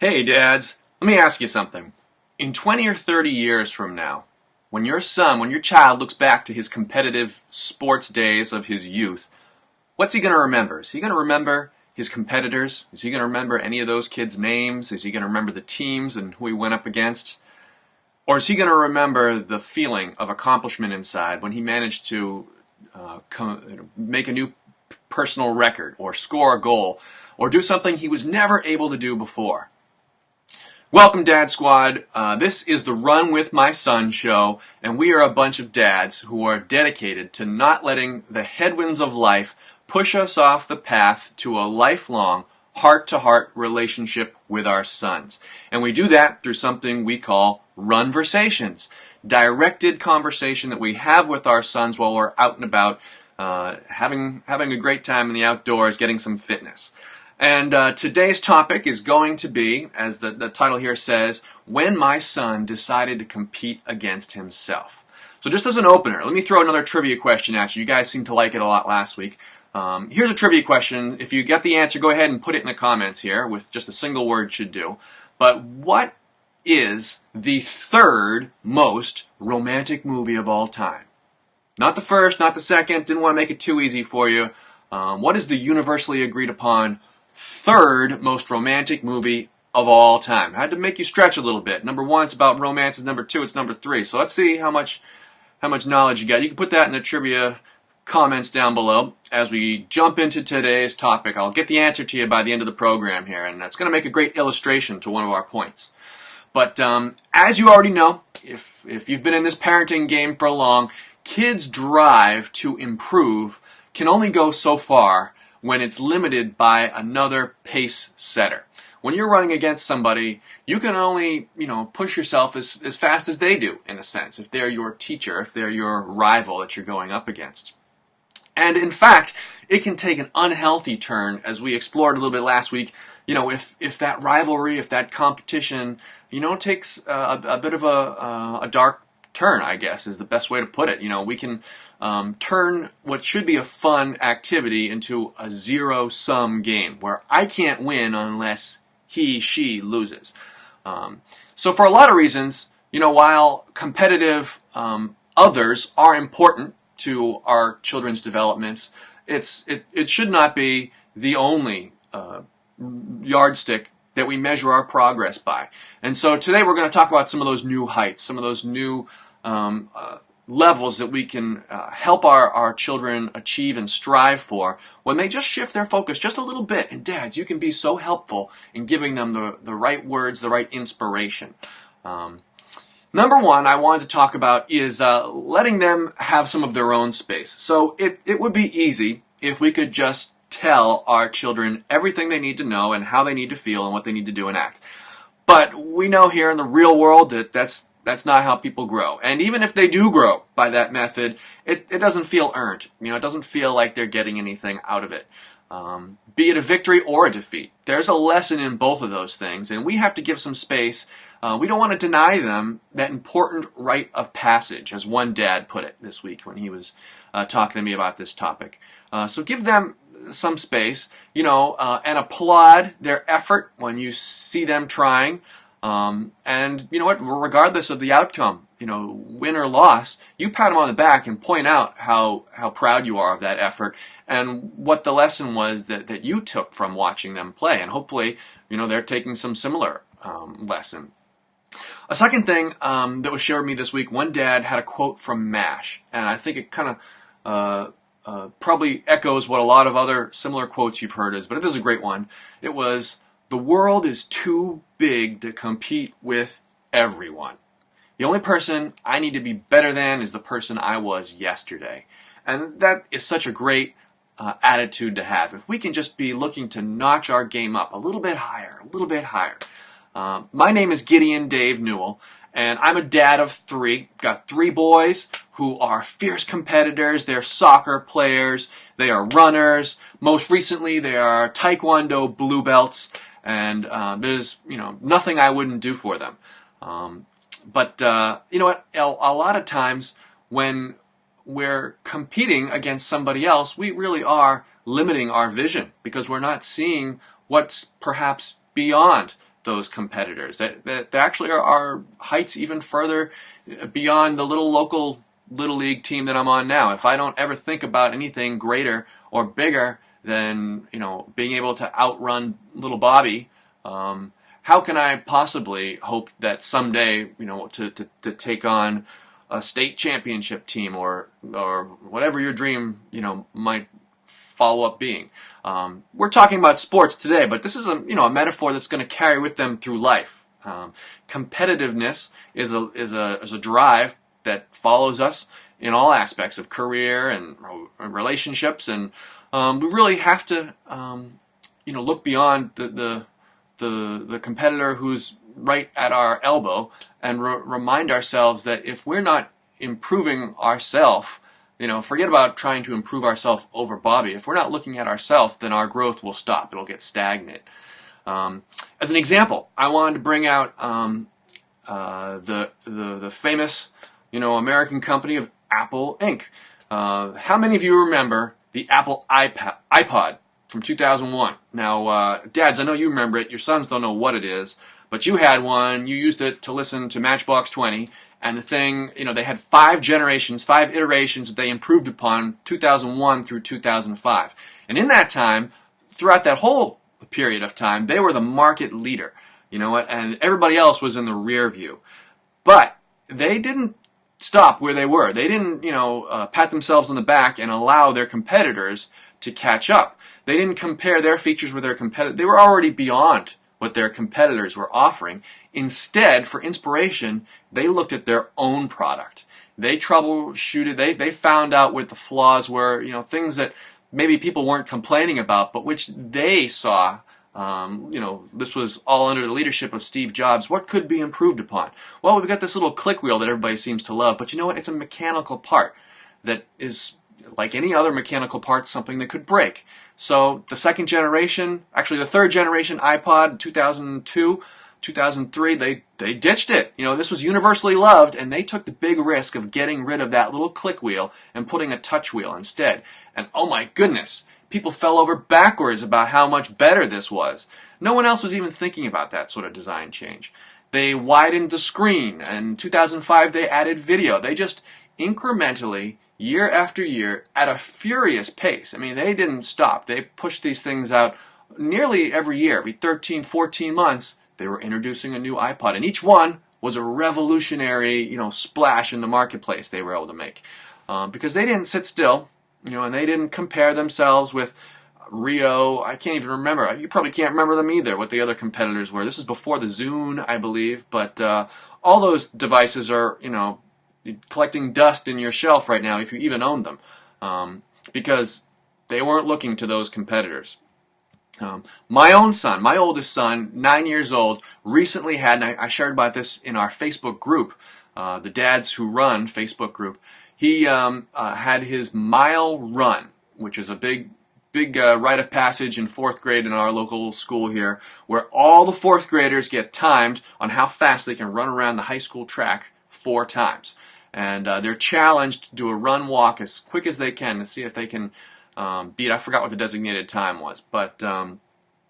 Hey dads, let me ask you something. In 20 or 30 years from now, when your child looks back to his competitive sports days of his youth, what's he going to remember? Is he going to remember his competitors? Is he going to remember any of those kids' names? Is he going to remember the teams and who he went up against? Or is he going to remember the feeling of accomplishment inside when he managed to make a new personal record or score a goal or do something he was never able to do before? Welcome, Dad Squad. This is the Run With My Son show, and we are a bunch of dads who are dedicated to not letting the headwinds of life push us off the path to a lifelong, heart-to-heart relationship with our sons. And we do that through something we call runversations, directed conversation that we have with our sons while we're out and about, having a great time in the outdoors, getting some fitness. And today's topic is going to be, as the title here says, when my son decided to compete against himself. So just as an opener, let me throw another trivia question at you. You guys seemed to like it a lot last week. Here's a trivia question. If you get the answer, go ahead and put it in the comments here with just a single word should do. But what is the third most romantic movie of all time? Not the first, not the second. Didn't want to make it too easy for you. What is the universally agreed upon third most romantic movie of all time? I had to make you stretch a little bit. Number one, it's about romance. Number two, it's number three. So let's see how much knowledge you got. You can put that in the trivia comments down below as we jump into today's topic. I'll get the answer to you by the end of the program here, and that's going to make a great illustration to one of our points. But as you already know, if you've been in this parenting game for long, kids' drive to improve can only go so far when it's limited by another pace setter. When you're running against somebody, you can only, push yourself as fast as they do, in a sense, if they're your teacher, if they're your rival that you're going up against. And in fact, it can take an unhealthy turn, as we explored a little bit last week, if that rivalry, if that competition, takes a bit of a dark turn, I guess, is the best way to put it. We can turn what should be a fun activity into a zero-sum game where I can't win unless she loses. So for a lot of reasons, while competitive others are important to our children's developments, it should not be the only yardstick that we measure our progress by. And so today we're going to talk about some of those new heights, some of those new levels that we can help our children achieve and strive for when they just shift their focus just a little bit. And dads, you can be so helpful in giving them the right words, the right inspiration. Number one I wanted to talk about is letting them have some of their own space. So it would be easy if we could just tell our children everything they need to know and how they need to feel and what they need to do and act. But we know here in the real world that that's not how people grow. And even if they do grow by that method, it doesn't feel earned. It doesn't feel like they're getting anything out of it. Be it a victory or a defeat. There's a lesson in both of those things, and we have to give some space. We don't want to deny them that important rite of passage, as one dad put it this week when he was talking to me about this topic. So give them some space, and applaud their effort when you see them trying. And you know what, regardless of the outcome, win or loss, you pat them on the back and point out how proud you are of that effort and what the lesson was that you took from watching them play. And hopefully, they're taking some similar lesson. A second thing that was shared with me this week, one dad had a quote from MASH, and I think it kind of probably echoes what a lot of other similar quotes you've heard is, but it is a great one. It was, "The world is too big to compete with everyone. The only person I need to be better than is the person I was yesterday." And that is such a great attitude to have. If we can just be looking to notch our game up a little bit higher, a little bit higher. My name is Gideon Dave Newell, and I'm a dad of three. Got three boys who are fierce competitors. They're soccer players. They are runners. Most recently, they are Taekwondo blue belts. And there's, nothing I wouldn't do for them. But you know what? A lot of times when we're competing against somebody else, we really are limiting our vision because we're not seeing what's perhaps beyond those competitors. That actually are heights even further beyond the local little league team that I'm on now. If I don't ever think about anything greater or bigger than being able to outrun little Bobby, how can I possibly hope that someday to take on a state championship team or whatever your dream might follow up being? We're talking about sports today, but this is a metaphor that's going to carry with them through life. Competitiveness is a drive that follows us in all aspects of career and relationships, and we really have to look beyond the competitor who's right at our elbow and remind ourselves that if we're not improving ourselves, forget about trying to improve ourselves over Bobby. If we're not looking at ourselves, then our growth will stop. It'll get stagnant. As an example, I wanted to bring out the famous American company of Apple Inc. How many of you remember the Apple iPod from 2001? Now, dads, I know you remember it. Your sons don't know what it is, but you had one. You used it to listen to Matchbox 20, and the thing, they had 5 generations, 5 iterations that they improved upon 2001 through 2005. And in that time, throughout that whole period of time, they were the market leader, and everybody else was in the rear view. But they didn't stop where they were. They didn't, pat themselves on the back and allow their competitors to catch up. They didn't compare their features with their competitors. They were already beyond what their competitors were offering. Instead, for inspiration, they looked at their own product. They troubleshooted. They found out what the flaws were, things that maybe people weren't complaining about, but which they saw. This was all under the leadership of Steve Jobs. What could be improved upon? Well, we've got this little click wheel that everybody seems to love, but you know what? It's a mechanical part that is, like any other mechanical part, something that could break. So the third generation iPod in 2002, 2003, they ditched it. This was universally loved, and they took the big risk of getting rid of that little click wheel and putting a touch wheel instead. And oh my goodness, people fell over backwards about how much better this was. No one else was even thinking about that sort of design change. They widened the screen, and in 2005 they added video. They just incrementally, year after year, at a furious pace. I mean, they didn't stop. They pushed these things out nearly every year. Every 13, 14 months, they were introducing a new iPod, and each one was a revolutionary, splash in the marketplace they were able to make. Because they didn't sit still, and they didn't compare themselves with Rio. I can't even remember. You probably can't remember them either, what the other competitors were. This is before the Zune, I believe, but all those devices are, collecting dust in your shelf right now, if you even own them, because they weren't looking to those competitors. My oldest son, 9 years old, recently had, and I shared about this in our Facebook group, the Dads Who Run Facebook group. He had his mile run, which is a big rite of passage in 4th grade in our local school here, where all the 4th graders get timed on how fast they can run around the high school track 4 times. And they're challenged to do a run walk as quick as they can to see if they can beat, I forgot what the designated time was, but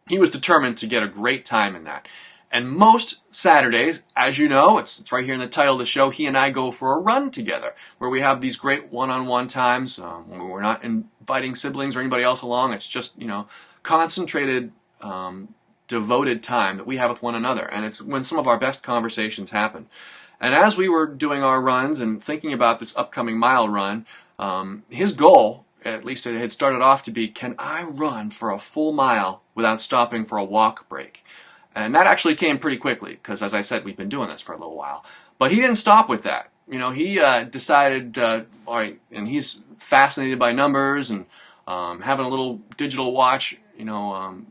he was determined to get a great time in that. And most Saturdays, as you know, it's right here in the title of the show, he and I go for a run together, where we have these great one-on-one times. We're not inviting siblings or anybody else along. It's just, concentrated, devoted time that we have with one another. And it's when some of our best conversations happen. And as we were doing our runs and thinking about this upcoming mile run, his goal, at least it had started off to be, can I run for a full mile without stopping for a walk break? And that actually came pretty quickly, because as I said, we've been doing this for a little while. But he didn't stop with that. He decided, all right, and he's fascinated by numbers, and having a little digital watch,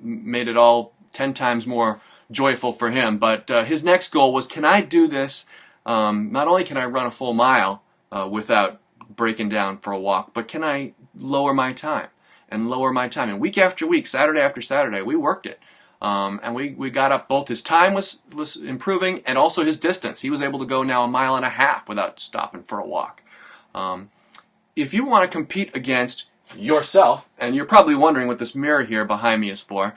made it all 10 times more joyful for him. But his next goal was, can I do this? Not only can I run a full mile without breaking down for a walk, but can I lower my time? And week after week, Saturday after Saturday, we worked it. And we got up, both his time was improving and also his distance. He was able to go now 1.5 miles without stopping for a walk. If you want to compete against yourself, and you're probably wondering what this mirror here behind me is for,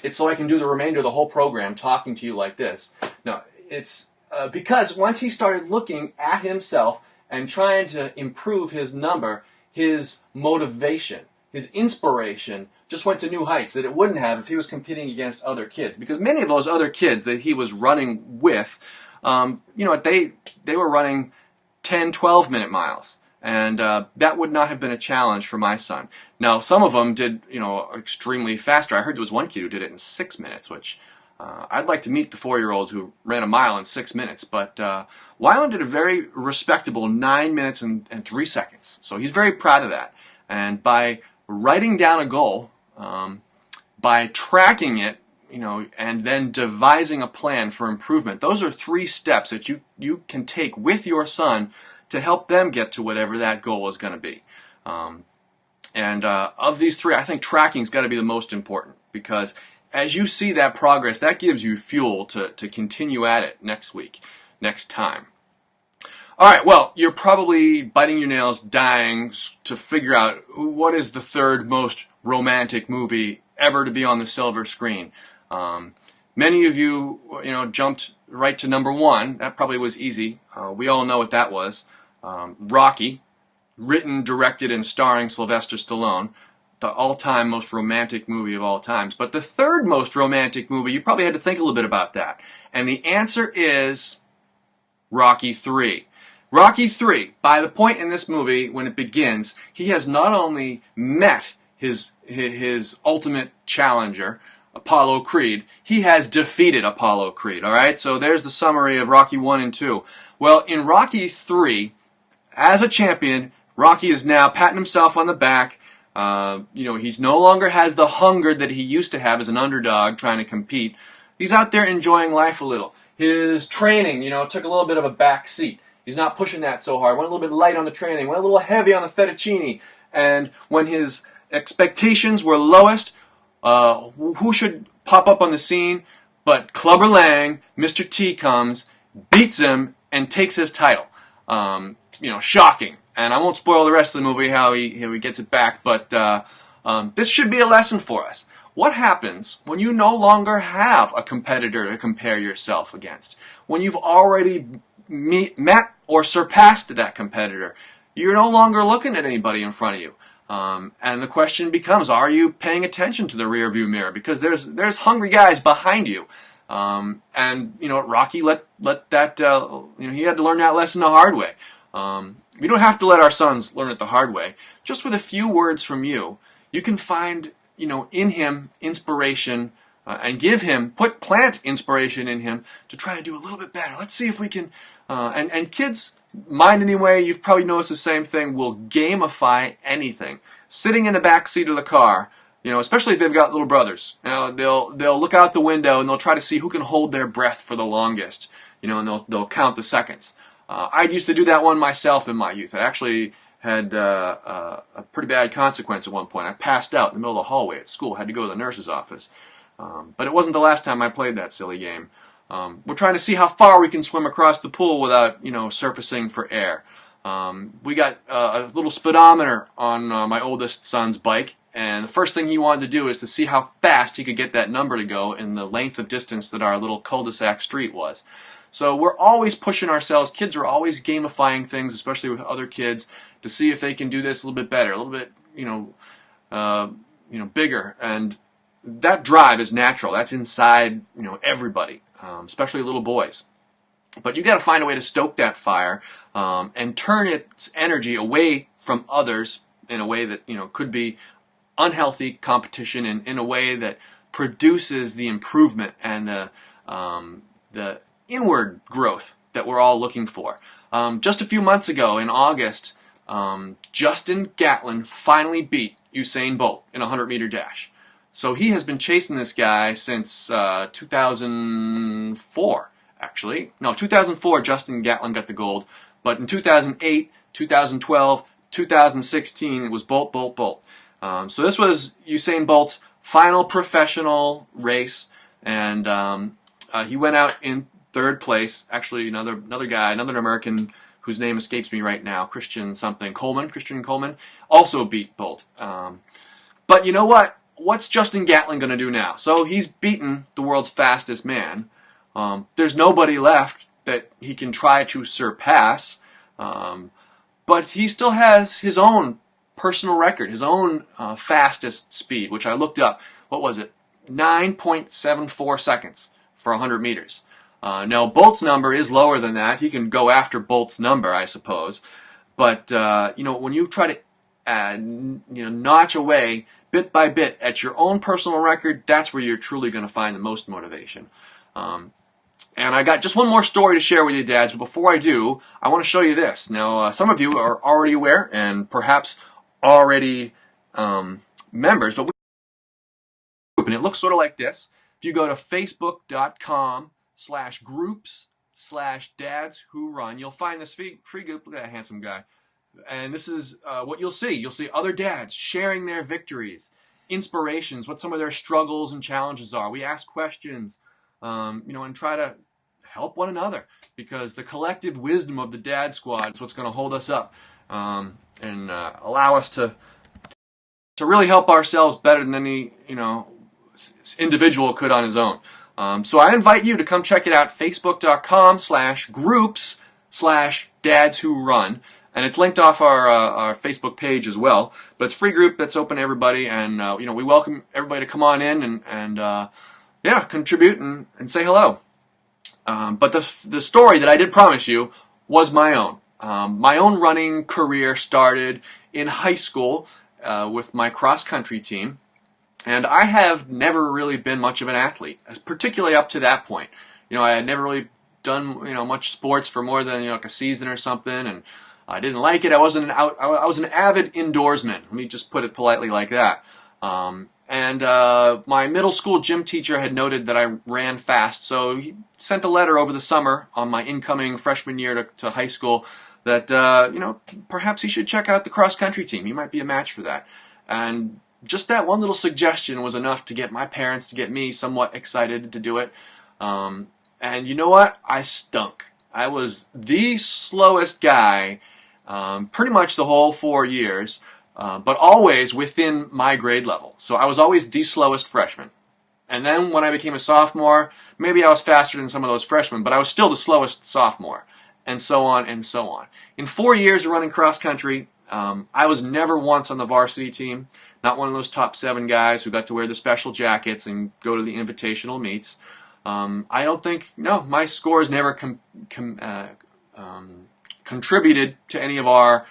it's so I can do the remainder of the whole program talking to you like this. No, it's because once he started looking at himself and trying to improve his number, his motivation, his inspiration just went to new heights that it wouldn't have if he was competing against other kids. Because many of those other kids that he was running with, they were running 10, 12-minute miles. And that would not have been a challenge for my son. Now, some of them did, extremely faster. I heard there was one kid who did it in 6 minutes, which I'd like to meet the 4-year-old who ran a mile in 6 minutes. But Wyland did a very respectable 9 minutes and 3 seconds. So he's very proud of that. And by writing down a goal, by tracking it, and then devising a plan for improvement, those are 3 steps that you can take with your son to help them get to whatever that goal is going to be. Of these 3, I think tracking's got to be the most important, because as you see that progress, that gives you fuel to continue at it next week, next time. All right, well, you're probably biting your nails, dying to figure out what is the 3rd most romantic movie ever to be on the silver screen. Many of you, jumped right to number 1. That probably was easy. We all know what that was. Rocky, written, directed, and starring Sylvester Stallone, the all-time most romantic movie of all times. But the 3rd most romantic movie, you probably had to think a little bit about that. And the answer is Rocky 3. Rocky 3, by the point in this movie when it begins, he has not only met his ultimate challenger, Apollo Creed, he has defeated Apollo Creed, all right? So there's the summary of Rocky 1 and 2. Well, in Rocky 3, as a champion, Rocky is now patting himself on the back. He's no longer has the hunger that he used to have as an underdog trying to compete. He's out there enjoying life a little. His training, took a little bit of a back seat. He's not pushing that so hard. Went a little bit light on the training. Went a little heavy on the fettuccine. And when his expectations were lowest, who should pop up on the scene but Clubber Lang? Mr. T comes, beats him, and takes his title. Shocking. And I won't spoil the rest of the movie how he gets it back, but this should be a lesson for us. What happens when you no longer have a competitor to compare yourself against? When you've already met or surpassed that competitor, you're no longer looking at anybody in front of you. And the question becomes, are you paying attention to the rearview mirror? Because there's hungry guys behind you. Rocky let that, he had to learn that lesson the hard way. We don't have to let our sons learn it the hard way. Just with a few words from you, you can find, in him inspiration, and plant inspiration in him to try to do a little bit better. Let's see if we can, and kids, mine anyway, you've probably noticed the same thing, will gamify anything. Sitting in the back seat of the car, especially if they've got little brothers, they'll look out the window and they'll try to see who can hold their breath for the longest, and they'll count the seconds. I used to do that one myself in my youth. I actually had a pretty bad consequence at one point. I passed out in the middle of the hallway at school, had to go to the nurse's office. But it wasn't the last time I played that silly game. We're trying to see how far we can swim across the pool without, surfacing for air. We got a little speedometer on my oldest son's bike, and the first thing he wanted to do is to see how fast he could get that number to go in the length of distance that our little cul-de-sac street was. So we're always pushing ourselves. Kids are always gamifying things, especially with other kids, to see if they can do this a little bit better, a little bit, bigger. And that drive is natural. That's inside, everybody, especially little boys. But you got to find a way to stoke that fire and turn its energy away from others in a way that could be unhealthy competition, and in a way that produces the improvement and the inward growth that we're all looking for. Just a few months ago, in August, Justin Gatlin finally beat Usain Bolt in a 100-meter dash. So he has been chasing this guy since 2004, actually. No, 2004, Justin Gatlin got the gold. But in 2008, 2012, 2016, it was Bolt. So this was Usain Bolt's final professional race, and he went out in 3rd place. Actually, another guy, another American whose name escapes me right now, Christian Coleman, also beat Bolt. But you know what? what's Justin Gatlin going to do now? So he's beaten the world's fastest man. There's nobody left that he can try to surpass. But he still has his own personal record, his own fastest speed, which I looked up. What was it? 9.74 seconds for 100 meters. Now, Bolt's number is lower than that. He can go after Bolt's number, I suppose. But, when you try to notch away bit by bit at your own personal record, that's where you're truly going to find the most motivation. And I got just one more story to share with you, dads, but before I do, I want to show you this. Now, some of you are already aware and perhaps already members, but and it looks sort of like this. If you go to facebook.com/groups/dads-who-run, you'll find this free group. Look at that handsome guy. And this is what you'll see. You'll see other dads sharing their victories, inspirations, what some of their struggles and challenges are. We ask questions, and try to help one another, because the collective wisdom of the Dad Squad is what's going to hold us up and allow us to really help ourselves better than any individual could on his own. So I invite you to come check it out, facebook.com/groups/dads-who-run. And it's linked off our Facebook page as well. But it's a free group that's open to everybody, and we welcome everybody to come on in and contribute and say hello. But the story that I did promise you was my own. My own running career started in high school with my cross-country team. And I have never really been much of an athlete, particularly up to that point. I had never really done much sports for more than like a season or something, and I didn't like it. I was an avid indoorsman. Let me just put it politely like that. And my middle school gym teacher had noted that I ran fast, so he sent a letter over the summer on my incoming freshman year to high school that perhaps he should check out the cross-country team. He might be a match for that. And just that one little suggestion was enough to get my parents to get me somewhat excited to do it. And you know what? I stunk. I was the slowest guy pretty much the whole 4 years, but always within my grade level. So I was always the slowest freshman. And then when I became a sophomore, maybe I was faster than some of those freshmen, but I was still the slowest sophomore, and so on and so on. In 4 years of running cross-country, I was never once on the varsity team, not one of those top 7 guys who got to wear the special jackets and go to the invitational meets. I don't think, my scores never contributed to any of our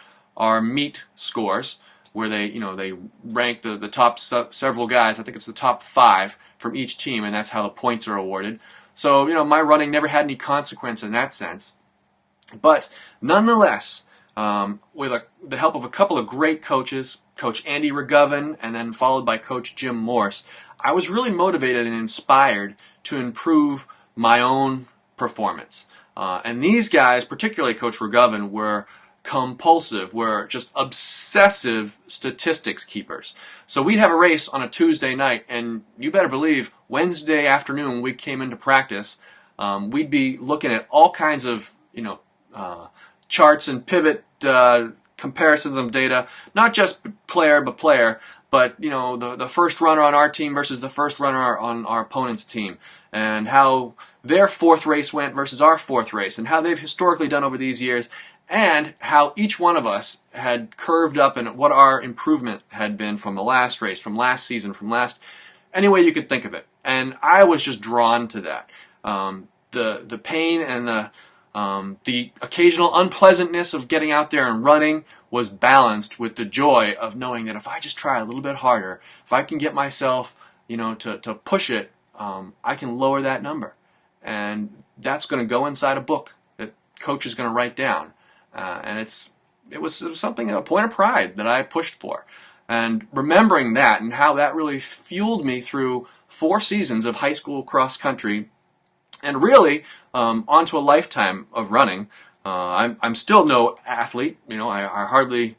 meet scores, where they rank the top several guys. I think it's the top 5 from each team, and that's how the points are awarded. So, my running never had any consequence in that sense. But nonetheless, with the help of a couple of great coaches, Coach Andy McGovern and then followed by Coach Jim Morse, I was really motivated and inspired to improve my own performance. And these guys, particularly Coach McGovern, were compulsive, were just obsessive statistics keepers. So we'd have a race on a Tuesday night, and you better believe Wednesday afternoon when we came into practice, we'd be looking at all kinds of charts and pivot comparisons of data, not just player by player, but the first runner on our team versus the first runner on our opponent's team, and how their 4th race went versus our 4th race, and how they've historically done over these years, and how each one of us had curved up and what our improvement had been from the last race, from last season, any way you could think of it. And I was just drawn to that. The pain and the occasional unpleasantness of getting out there and running was balanced with the joy of knowing that if I just try a little bit harder, if I can get myself, to push it, I can lower that number. And that's going to go inside a book that Coach is going to write down. And it was something, a point of pride that I pushed for. And remembering that and how that really fueled me through 4 seasons of high school cross country, and really onto a lifetime of running. I'm still no athlete. I hardly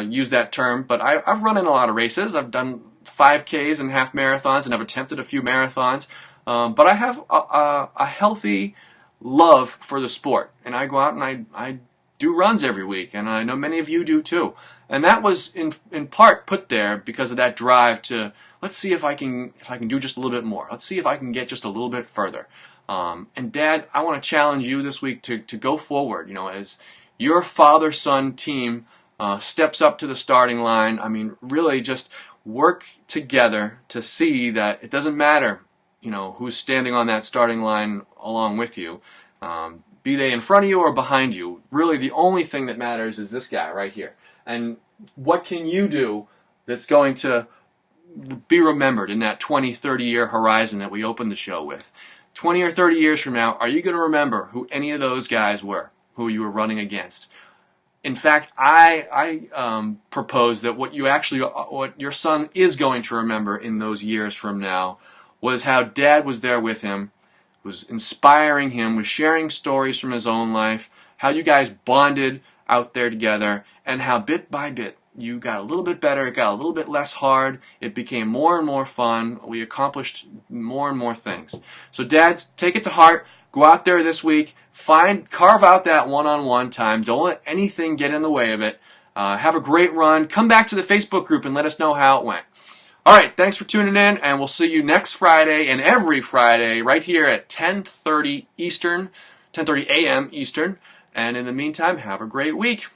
use that term, but I've run in a lot of races. I've done 5Ks and half marathons, and I've attempted a few marathons. But I have a healthy love for the sport, and I go out and I do runs every week, and I know many of you do too. And that was in part put there because of that drive to let's see if I can do just a little bit more. Let's see if I can get just a little bit further. And Dad, I want to challenge you this week to go forward. As your father-son team steps up to the starting line, really just work together to see that it doesn't matter, who's standing on that starting line along with you. Be they in front of you or behind you. Really, the only thing that matters is this guy right here. And what can you do that's going to be remembered in that 20, 30-year horizon that we opened the show with? 20 or 30 years from now, are you going to remember who any of those guys were, who you were running against? In fact, I propose that what your son is going to remember in those years from now was how Dad was there with him, was inspiring him, was sharing stories from his own life, how you guys bonded out there together, and how bit by bit you got a little bit better, it got a little bit less hard, it became more and more fun, we accomplished more and more things. So dads, take it to heart, go out there this week, carve out that one-on-one time, don't let anything get in the way of it, have a great run, come back to the Facebook group and let us know how it went. Alright, thanks for tuning in, and we'll see you next Friday and every Friday right here at 10:30 a.m. Eastern, and in the meantime, have a great week.